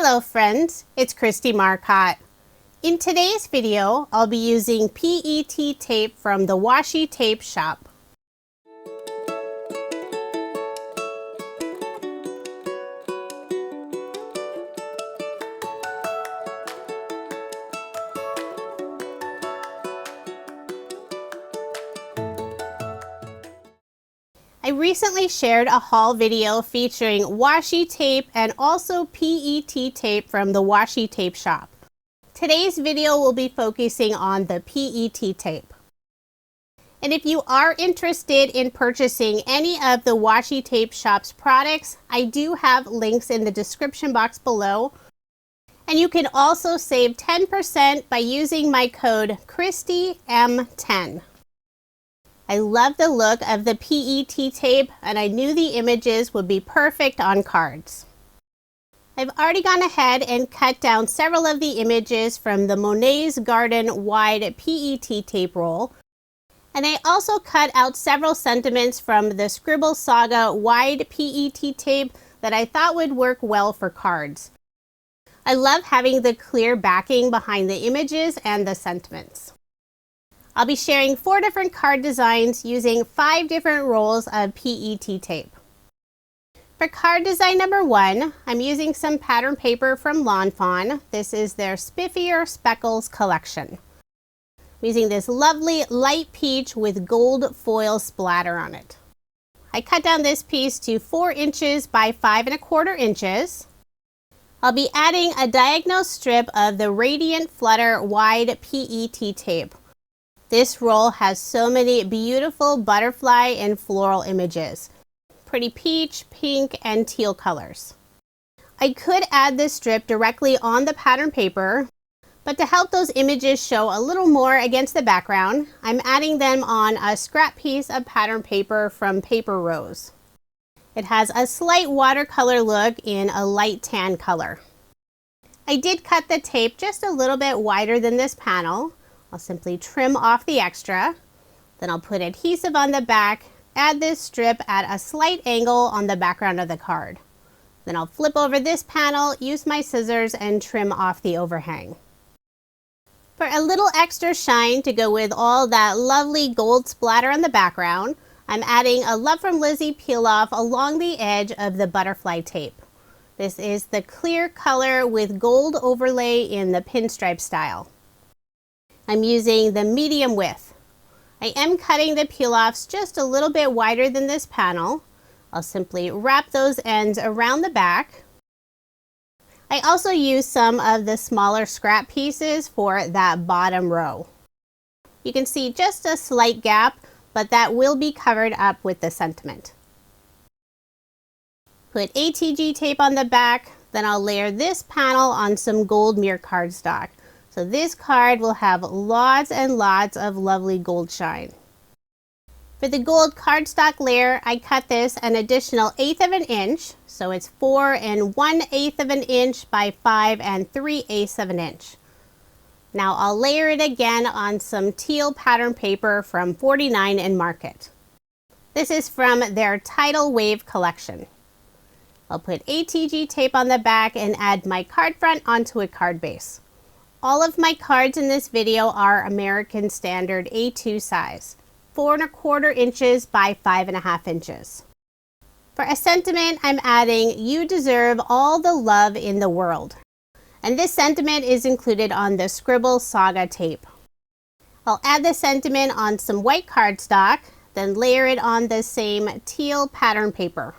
Hello friends, it's Kristie Marcotte. In today's video, I'll be using PET tape from the Washi Tape Shop. I recently shared a haul video featuring washi tape and also PET tape from the Washi Tape Shop. Today's video will be focusing on the PET tape. And if you are interested in purchasing any of the Washi Tape Shop's products, I do have links in the description box below. And you can also save 10% by using my code KristieM10. I love the look of the PET tape, and I knew the images would be perfect on cards. I've already gone ahead and cut down several of the images from the Monet's Garden wide PET tape roll, and I also cut out several sentiments from the Scribble Saga wide PET tape that I thought would work well for cards. I love having the clear backing behind the images and the sentiments. I'll be sharing 4 different card designs using 5 different rolls of PET tape. For card design number 1, I'm using some pattern paper from Lawn Fawn. This is their Spiffier Speckles collection. I'm using this lovely light peach with gold foil splatter on it. I cut down this piece to 4 inches by 5 1/4 inches. I'll be adding a diagonal strip of the Radiant Flutter wide PET tape. This roll has so many beautiful butterfly and floral images. Pretty peach, pink, and teal colors. I could add this strip directly on the pattern paper, but to help those images show a little more against the background, I'm adding them on a scrap piece of pattern paper from Paper Rose. It has a slight watercolor look in a light tan color. I did cut the tape just a little bit wider than this panel. I'll simply trim off the extra, then I'll put adhesive on the back, add this strip at a slight angle on the background of the card. Then I'll flip over this panel, use my scissors, and trim off the overhang. For a little extra shine to go with all that lovely gold splatter on the background, I'm adding a Love from Lizi peel off along the edge of the butterfly tape. This is the clear color with gold overlay in the pinstripe style. I'm using the medium width. I am cutting the peel-offs just a little bit wider than this panel. I'll simply wrap those ends around the back. I also use some of the smaller scrap pieces for that bottom row. You can see just a slight gap, but that will be covered up with the sentiment. Put ATG tape on the back, then I'll layer this panel on some gold mirror cardstock. So this card will have lots and lots of lovely gold shine. For the gold cardstock layer, I cut this an additional 1/8 of an inch. So it's 4 1/8 of an inch by 5 3/8 of an inch. Now I'll layer it again on some teal pattern paper from 49 and Marcotte. This is from their Tidal Wave collection. I'll put ATG tape on the back and add my card front onto a card base. All of my cards in this video are American Standard A2 size, 4 1/4 inches by 5 1/2 inches. For a sentiment, I'm adding "You deserve all the love in the world." And this sentiment is included on the Scribble Saga tape. I'll add the sentiment on some white cardstock, then layer it on the same teal pattern paper.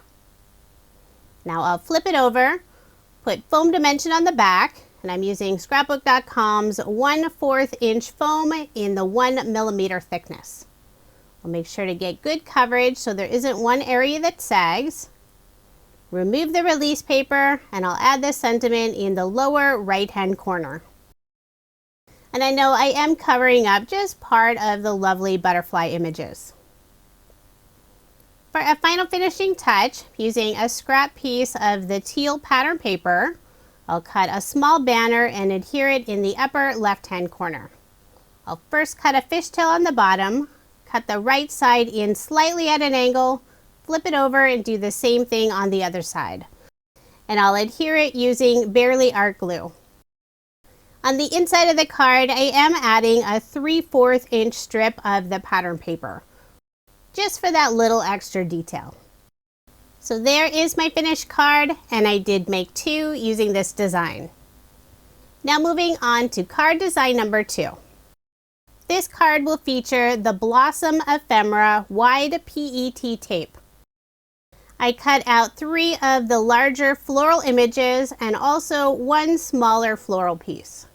Now I'll flip it over, put foam dimension on the back, and I'm using scrapbook.com's 1/4 inch foam in the 1 millimeter thickness. I'll make sure to get good coverage so there isn't one area that sags. Remove the release paper, and I'll add the sentiment in the lower right hand corner. And I know I am covering up just part of the lovely butterfly images. For a final finishing touch, using a scrap piece of the teal pattern paper, I'll cut a small banner and adhere it in the upper left-hand corner. I'll first cut a fishtail on the bottom, cut the right side in slightly at an angle, flip it over and do the same thing on the other side. and I'll adhere it using Barely Art glue. On the inside of the card, I am adding a 3/4 inch strip of the pattern paper, just for that little extra detail. So there is my finished card, and I did make 2 using this design. Now moving on to card design number 2. This card will feature the Blossom Ephemera wide PET tape. I cut out 3 of the larger floral images and also 1 smaller floral piece.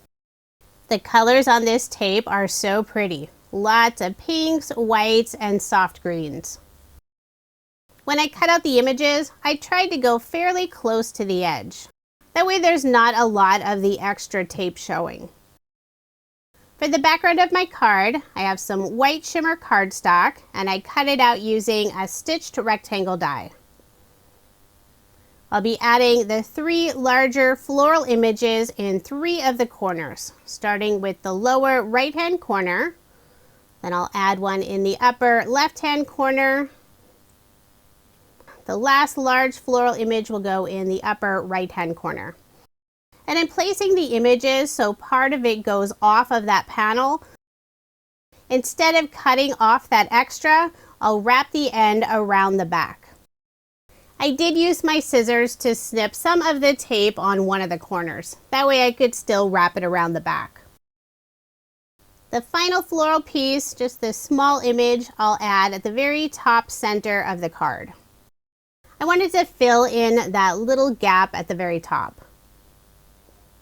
The colors on this tape are so pretty. Lots of pinks, whites, and soft greens. When I cut out the images, I tried to go fairly close to the edge. That way there's not a lot of the extra tape showing. For the background of my card, I have some white shimmer cardstock, and I cut it out using a stitched rectangle die. I'll be adding the 3 larger floral images in 3 of the corners, starting with the lower right-hand corner. Then I'll add one in the upper left-hand corner. The last large floral image will go in the upper right-hand corner. And I'm placing the images so part of it goes off of that panel. Instead of cutting off that extra, I'll wrap the end around the back. I did use my scissors to snip some of the tape on one of the corners. That way I could still wrap it around the back. The final floral piece, just this small image, I'll add at the very top center of the card. I wanted to fill in that little gap at the very top.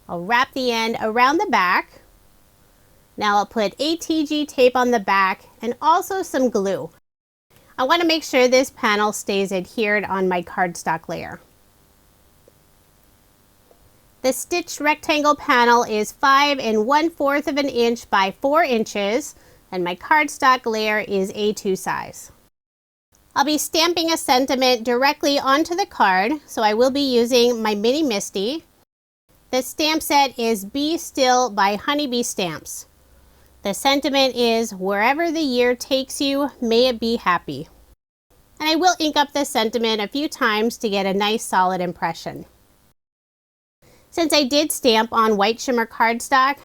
I'll wrap the end around the back. Now I'll put ATG tape on the back and also some glue. I want to make sure this panel stays adhered on my cardstock layer. The stitched rectangle panel is 5 1/4 of an inch by 4 inches, and my cardstock layer is A2 size. I'll be stamping a sentiment directly onto the card, so I will be using my mini MISTI. The stamp set is Be Still by Honeybee Stamps. The sentiment is, wherever the year takes you, may it be happy. And I will ink up the sentiment a few times to get a nice solid impression. Since I did stamp on white shimmer cardstock,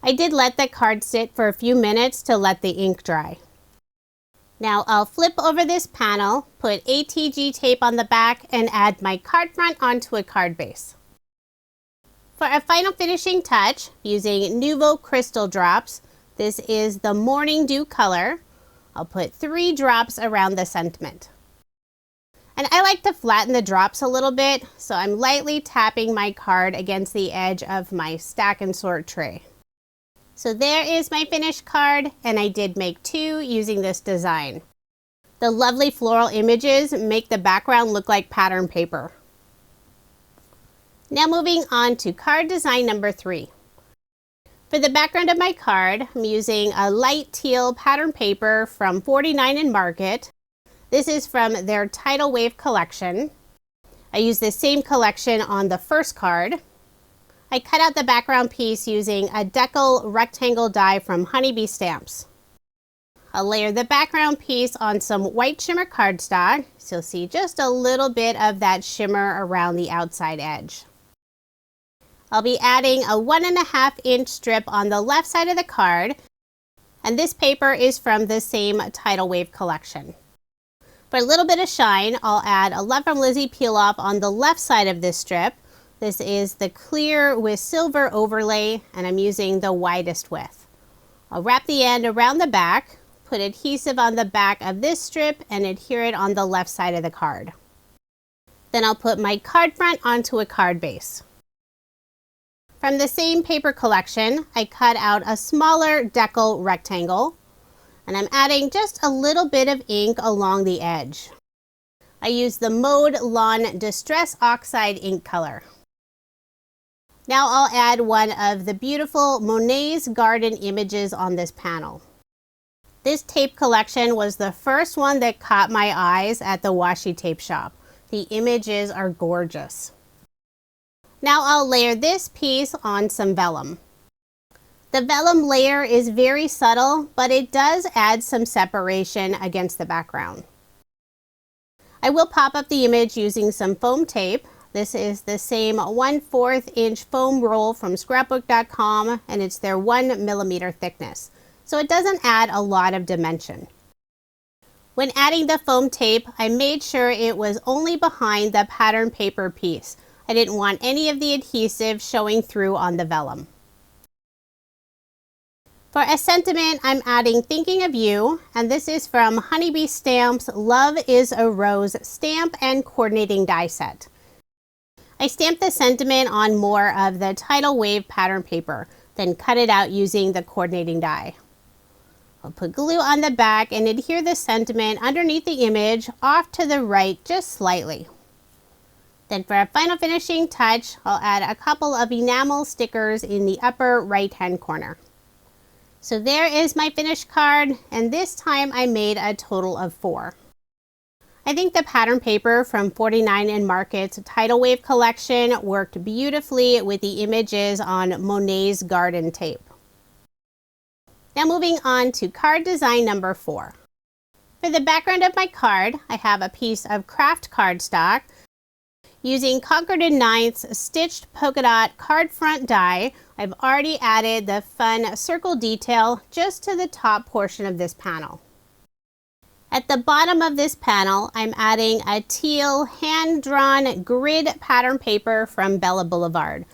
I did let the card sit for a few minutes to let the ink dry. Now I'll flip over this panel, put ATG tape on the back, and add my card front onto a card base. For a final finishing touch, using Nouveau Crystal Drops, this is the Morning Dew color, I'll put 3 drops around the sentiment. And I like to flatten the drops a little bit, so I'm lightly tapping my card against the edge of my stack and sort tray. So there is my finished card, and I did make 2 using this design. The lovely floral images make the background look like pattern paper. Now moving on to card design number 3. For the background of my card, I'm using a light teal pattern paper from 49 in Marcotte. This is from their Tidal Wave collection. I used the same collection on the first card. I cut out the background piece using a Deckle rectangle die from Honeybee Stamps. I'll layer the background piece on some white shimmer cardstock, so you'll see just a little bit of that shimmer around the outside edge. I'll be adding a 1.5 inch strip on the left side of the card, and this paper is from the same Tidal Wave collection. For a little bit of shine, I'll add a Love from Lizi peel off on the left side of this strip. This is the clear with silver overlay, and I'm using the widest width. I'll wrap the end around the back, put adhesive on the back of this strip, and adhere it on the left side of the card. Then I'll put my card front onto a card base. From the same paper collection, I cut out a smaller Deckle rectangle, and I'm adding just a little bit of ink along the edge. I use the Mowed Lawn Distress Oxide ink color. Now I'll add one of the beautiful Monet's garden images on this panel. This tape collection was the first one that caught my eyes at the Washi Tape Shop. The images are gorgeous. Now I'll layer this piece on some vellum. The vellum layer is very subtle, but it does add some separation against the background. I will pop up the image using some foam tape, This is the same 1/4 inch foam roll from scrapbook.com, and it's their 1mm thickness. So it doesn't add a lot of dimension. When adding the foam tape, I made sure it was only behind the pattern paper piece. I didn't want any of the adhesive showing through on the vellum. For a sentiment, I'm adding Thinking of You, and this is from Honeybee Stamp's Love is a Rose stamp and coordinating die set. I stamped the sentiment on more of the Tidal Wave pattern paper, then cut it out using the coordinating die. I'll put glue on the back and adhere the sentiment underneath the image off to the right just slightly. Then for a final finishing touch, I'll add a couple of enamel stickers in the upper right hand corner. So there is my finished card, and this time I made a total of 4. I think the pattern paper from 49 and Marcotte's Tidal Wave collection worked beautifully with the images on Monet's garden tape. Now moving on to card design number 4. For the background of my card, I have a piece of craft cardstock. Using Concord & 9th's stitched polka dot card front die, I've already added the fun circle detail just to the top portion of this panel. At the bottom of this panel, I'm adding a teal hand-drawn grid pattern paper from Bella Boulevard.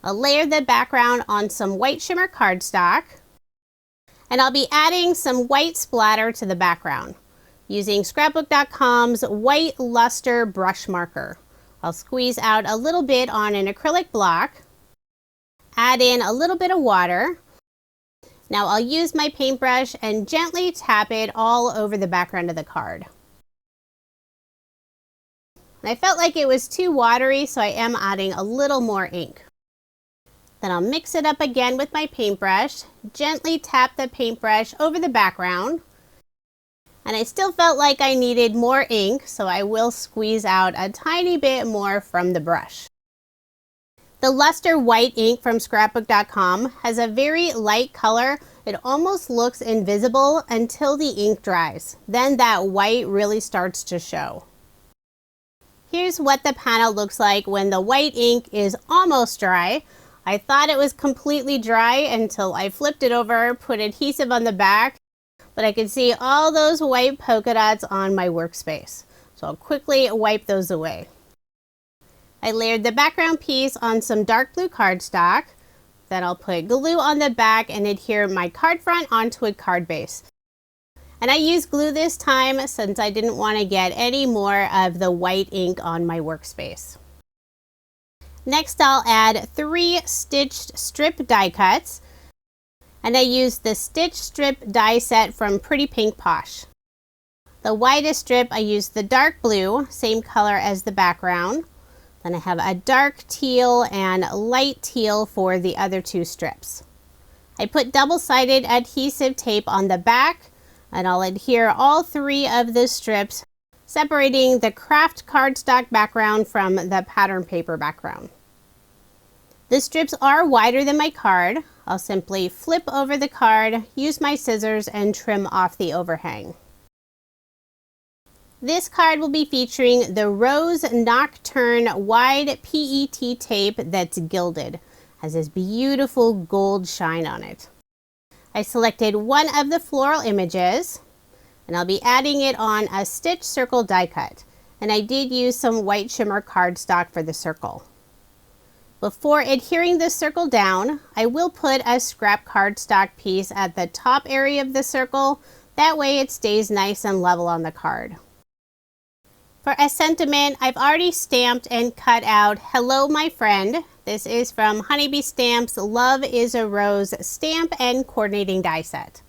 I'll layer the background on some white shimmer cardstock, and I'll be adding some white splatter to the background using scrapbook.com's white Lustre brush marker. I'll squeeze out a little bit on an acrylic block, add in a little bit of water. Now I'll use my paintbrush and gently tap it all over the background of the card. And I felt like it was too watery, so I am adding a little more ink. Then I'll mix it up again with my paintbrush, gently tap the paintbrush over the background. And I still felt like I needed more ink, so I will squeeze out a tiny bit more from the brush. The Lustre white ink from scrapbook.com has a very light color. It almost looks invisible until the ink dries. Then that white really starts to show. Here's what the panel looks like when the white ink is almost dry. I thought it was completely dry until I flipped it over, put adhesive on the back, but I could see all those white polka dots on my workspace. So I'll quickly wipe those away. I layered the background piece on some dark blue cardstock. Then I'll put glue on the back and adhere my card front onto a card base. And I used glue this time since I didn't want to get any more of the white ink on my workspace. Next, I'll add 3 stitched strip die cuts. And I used the stitch strip die set from Pretty Pink Posh. The widest strip, I used the dark blue, same color as the background. Then I have a dark teal and light teal for the other 2 strips. I put double-sided adhesive tape on the back, and I'll adhere all 3 of the strips, separating the craft cardstock background from the pattern paper background. The strips are wider than my card. I'll simply flip over the card, use my scissors, and trim off the overhang. This card will be featuring the Rose Nocturne wide PET tape that's gilded. Has this beautiful gold shine on it. I selected one of the floral images, and I'll be adding it on a stitch circle die cut. And I did use some white shimmer cardstock for the circle. Before adhering the circle down, I will put a scrap cardstock piece at the top area of the circle. That way it stays nice and level on the card. For a sentiment, I've already stamped and cut out Hello My Friend. This is from Honeybee Stamp's Love is a Rose stamp and coordinating die set.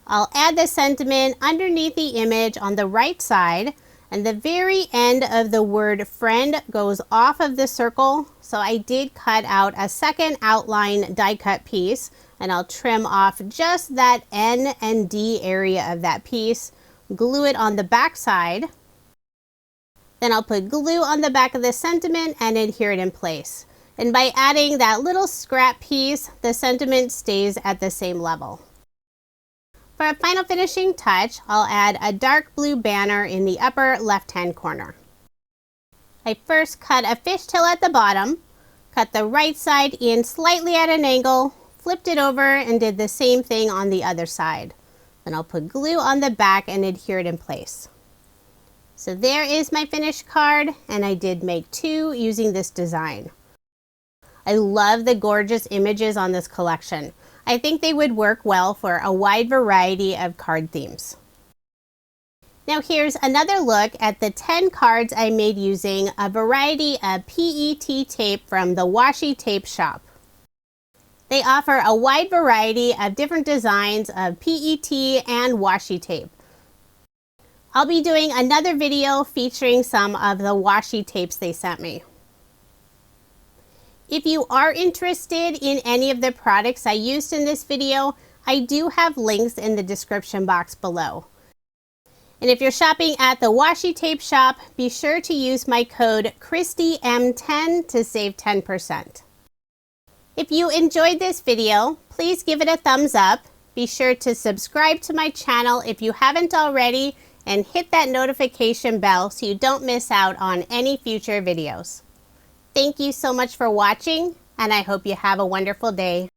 I'll add the sentiment underneath the image on the right side, and the very end of the word friend goes off of the circle, so I did cut out a second outline die cut piece, and I'll trim off just that N and D area of that piece, glue it on the back side. Then I'll put glue on the back of the sentiment and adhere it in place. And by adding that little scrap piece, the sentiment stays at the same level. For a final finishing touch, I'll add a dark blue banner in the upper left-hand corner. I first cut a fishtail at the bottom, cut the right side in slightly at an angle, flipped it over and did the same thing on the other side. Then I'll put glue on the back and adhere it in place. So there is my finished card, and I did make 2 using this design. I love the gorgeous images on this collection. I think they would work well for a wide variety of card themes. Now here's another look at the 10 cards I made using a variety of PET tape from the Washi Tape Shop. They offer a wide variety of different designs of PET and washi tape. I'll be doing another video featuring some of the washi tapes they sent me. If you are interested in any of the products I used in this video, I do have links in the description box below. And if you're shopping at the Washi Tape Shop, be sure to use my code KristieM10 to save 10%. If you enjoyed this video, please give it a thumbs up. Be sure to subscribe to my channel if you haven't already, and hit that notification bell so you don't miss out on any future videos. Thank you so much for watching, and I hope you have a wonderful day.